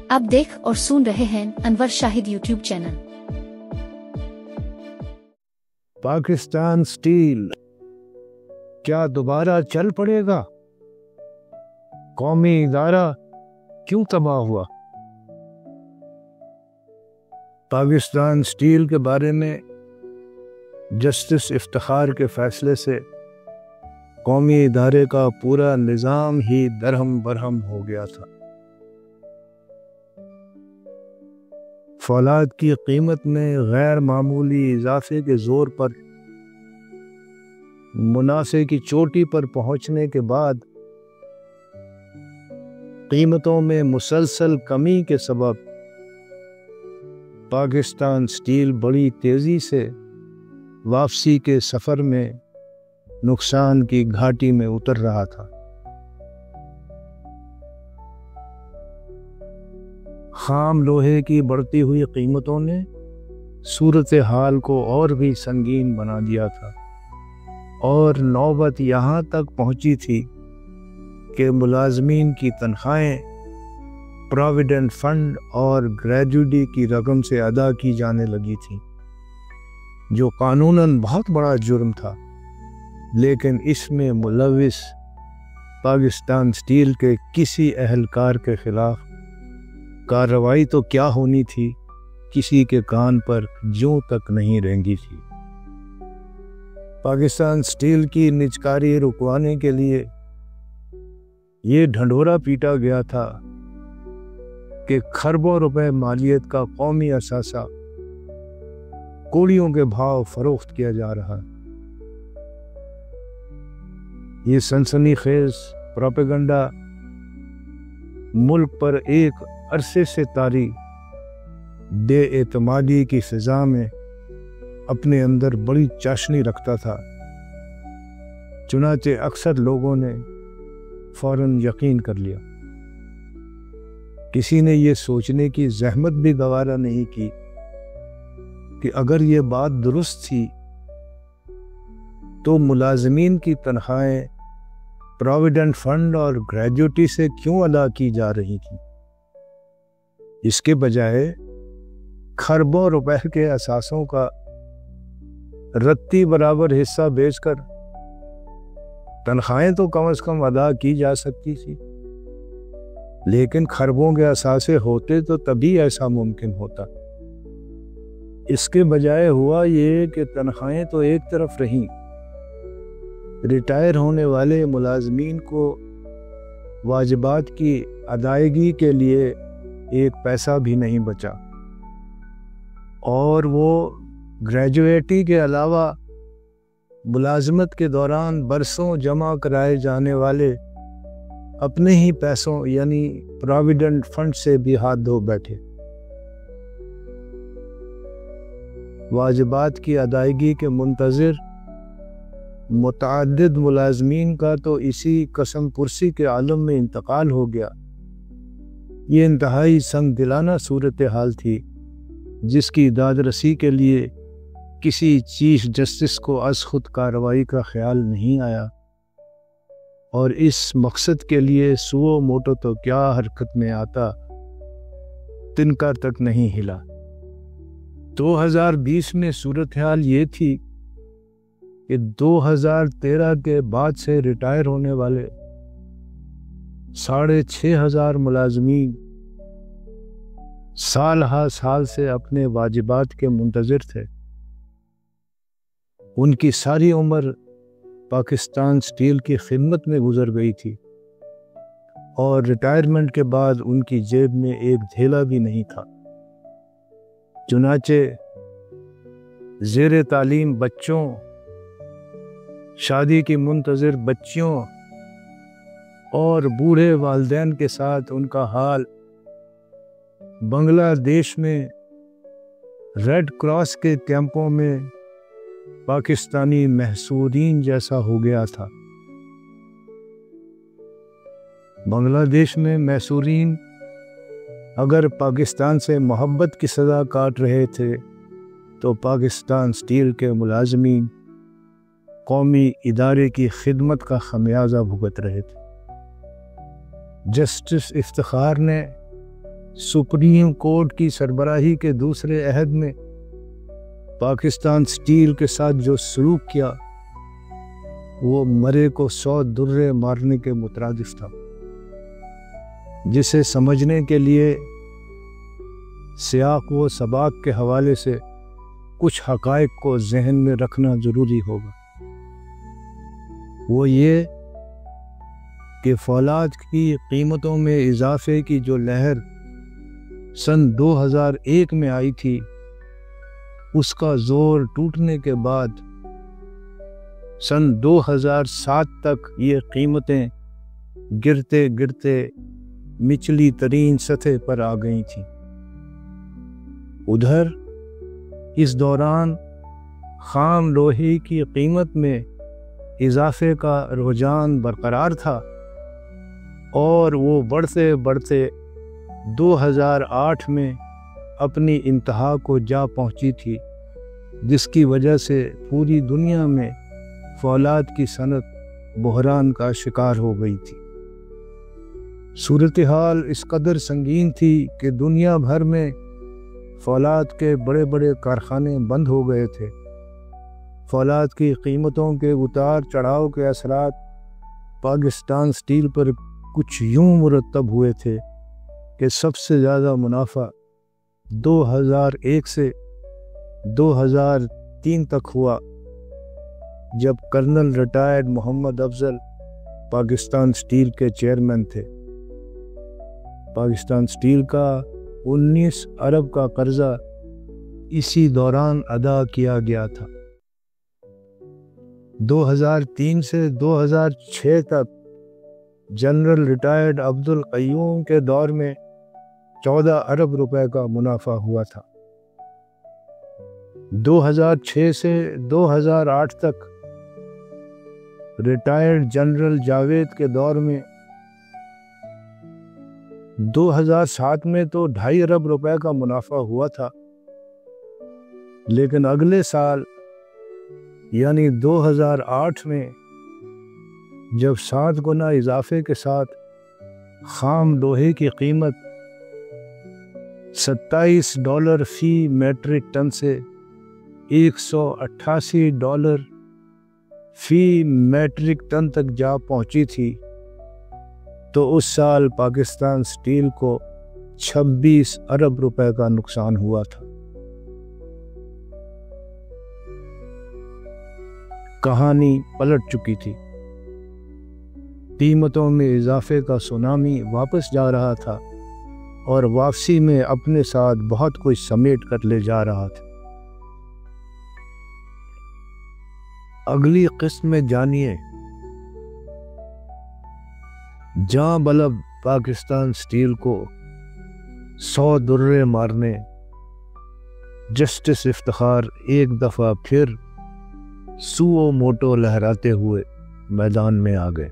आप देख और सुन रहे हैं Anwar Shahid YouTube channel. Pakistan steel क्या दोबारा चल पड़ेगा? कौमी इदारा क्यों तबाह हुआ? पाकिस्तान स्टील के बारे में जस्टिस इफ्तिखार के फैसले से कौमी इदारे का पूरा निज़ाम ही दरहम बरहम हो गया था। फौलाद की कीमत में गैर मामूली इजाफे के जोर पर मुनाफे की चोटी पर पहुंचने के बाद कीमतों में मुसलसल कमी के सबब पाकिस्तान स्टील बड़ी तेजी से वापसी के सफर में नुकसान की घाटी में उतर रहा था। खाम लोहे की बढ़ती हुई कीमतों ने सूरत हाल को और भी संगीन बना दिया था और नौबत यहाँ तक पहुँची थी कि मुलाजमीन की तनख्वाहें प्रोविडेंट फंड और ग्रेजुटी की रकम से अदा की जाने लगी थी, जो कानूनन बहुत बड़ा जुर्म था। लेकिन इसमें मुलविस पाकिस्तान स्टील के किसी अहलकार के खिलाफ कार्रवाई तो क्या होनी थी, किसी के कान पर जूं तक नहीं रेंगी थी। पाकिस्तान स्टील की निजकारी रुकवाने के लिए ये ढंढोरा पीटा गया था कि खरबों रुपए मालियत का कौमी असासा कोड़ियों के भाव फरोख्त किया जा रहा है। ये सनसनीखेज प्रोपेगेंडा मुल्क पर एक अरसे से तारी बेएतमादी की फिजा में अपने अंदर बड़ी चाशनी रखता था। चुनाचे अक्सर लोगों ने फौरन यकीन कर लिया। किसी ने ये सोचने की जहमत भी गवारा नहीं की कि अगर ये बात दुरुस्त थी तो मुलाजमीन की तनख्वाहें प्रोविडेंट फंड और ग्रेजुटी से क्यों अदा की जा रही थी। इसके बजाय खरबों रुपए के असासों का रत्ती बराबर हिस्सा बेचकर तनख्वाहें तो कम से कम अदा की जा सकती थी। लेकिन खरबों के असासे होते तो तभी ऐसा मुमकिन होता। इसके बजाय हुआ ये कि तनख्वाहें तो एक तरफ रहीं, रिटायर होने वाले मुलाजमीन को वाजिबात की अदायगी के लिए एक पैसा भी नहीं बचा और वो ग्रेजुएटी के अलावा मुलाजमत के दौरान बरसों जमा कराए जाने वाले अपने ही पैसों यानी प्रोविडेंट फंड से भी हाथ धो बैठे। वाजिबात की अदायगी के मुंतज़िर मुतअद्दिद मुलाजमीन का तो इसी कसम पुरसी के आलम में इंतकाल हो गया। ये इंतहाई संग दिलाना सूरत हाल थी जिसकी दादरसी के लिए किसी चीफ जस्टिस को अज खुद कार्रवाई का ख्याल नहीं आया और इस मकसद के लिए सुओ मोटो तो क्या हरकत में आता, तिनका तक नहीं हिला। 2020 में सूरत हाल ये थी कि 2013 के बाद से रिटायर होने वाले 6,500 मुलाजमीन साल हा साल से अपने वाजिबात के मुंतज़िर थे। उनकी सारी उम्र पाकिस्तान स्टील की खिदमत में गुजर गई थी और रिटायरमेंट के बाद उनकी जेब में एक धेला भी नहीं था। चुनाचे ज़ेरे तालीम बच्चों, शादी की मुंतज़िर बच्चियों और बूढ़े वालिदैन के साथ उनका हाल बांग्लादेश में रेड क्रॉस के कैंपों में पाकिस्तानी महसूरीन जैसा हो गया था। बांग्लादेश में महसूरीन अगर पाकिस्तान से मोहब्बत की सज़ा काट रहे थे तो पाकिस्तान स्टील के मुलाजमीन कौमी इदारे की खिदमत का खमियाजा भुगत रहे थे। जस्टिस इफ्तिखार ने سپریم کورٹ کی سربراہی کے دوسرے عہد میں پاکستان اسٹیل کے ساتھ جو سلوک کیا وہ مرے کو 100 درے مارنے کے مترادف تھا، جسے سمجھنے کے لیے سیاق و سباق کے حوالے سے کچھ حقائق کو ذہن میں رکھنا ضروری ہوگا۔ وہ یہ کہ فولاد کی قیمتوں میں اضافے کی جو لہر سن 2001 میں آئی تھی، اس کا زور ٹوٹنے کے بعد سن 2007 تک یہ قیمتیں گرتے گرتے نچلی ترین سطح پر آ گئی تھیں۔ ادھر اس دوران خام لوہے کی قیمت میں اضافے کا رجحان برقرار تھا اور وہ بڑھتے بڑھتے 2008 میں اپنی انتہا کو جا پہنچی تھی، جس کی وجہ سے پوری دنیا میں فولاد کی صنعت بحران کا شکار ہو گئی تھی۔ صورتحال اس قدر سنگین تھی کہ دنیا بھر میں فولاد کے بڑے بڑے کارخانے بند ہو گئے تھے۔ فولاد کی قیمتوں کے اتار چڑھاؤ کے اثرات پاکستان اسٹیل پر کچھ یوں مرتب ہوئے تھے کہ سب سے زیادہ منافع 2001 سے 2003 تک ہوا، جب کرنل ریٹائرڈ محمد افضل پاکستان اسٹیل کے چیئرمین تھے۔ پاکستان اسٹیل کا 19 ارب کا قرضہ اسی دوران ادا کیا گیا تھا۔ 2003 سے 2006 تک جنرل ریٹائرڈ عبدالقیوم کے دور میں 14 ارب روپے کا منافع ہوا تھا۔ 2006 سے 2008 تک ریٹائرڈ جنرل جاوید کے دور میں 2007 میں تو 2.5 ارب روپے کا منافع ہوا تھا، لیکن اگلے سال یعنی 2008 میں جب 7 گنا اضافے کے ساتھ خام لوہے کی قیمت $27 فی میٹرک ٹن سے $188 فی میٹرک ٹن تک جا پہنچی تھی، تو اس سال پاکستان اسٹیل کو 26 ارب روپے کا نقصان ہوا تھا۔ کہانی پلٹ چکی تھی، قیمتوں میں اضافے کا سونامی واپس جا رہا تھا اور واپسی میں اپنے ساتھ بہت کچھ سمیٹ کر لے جا رہا تھا۔ اگلی قسط میں جانیے جاں بلب پاکستان اسٹیل کو 100 درے مارنے جسٹس افتخار ایک دفعہ پھر سو موٹو لہراتے ہوئے میدان میں آ گئے۔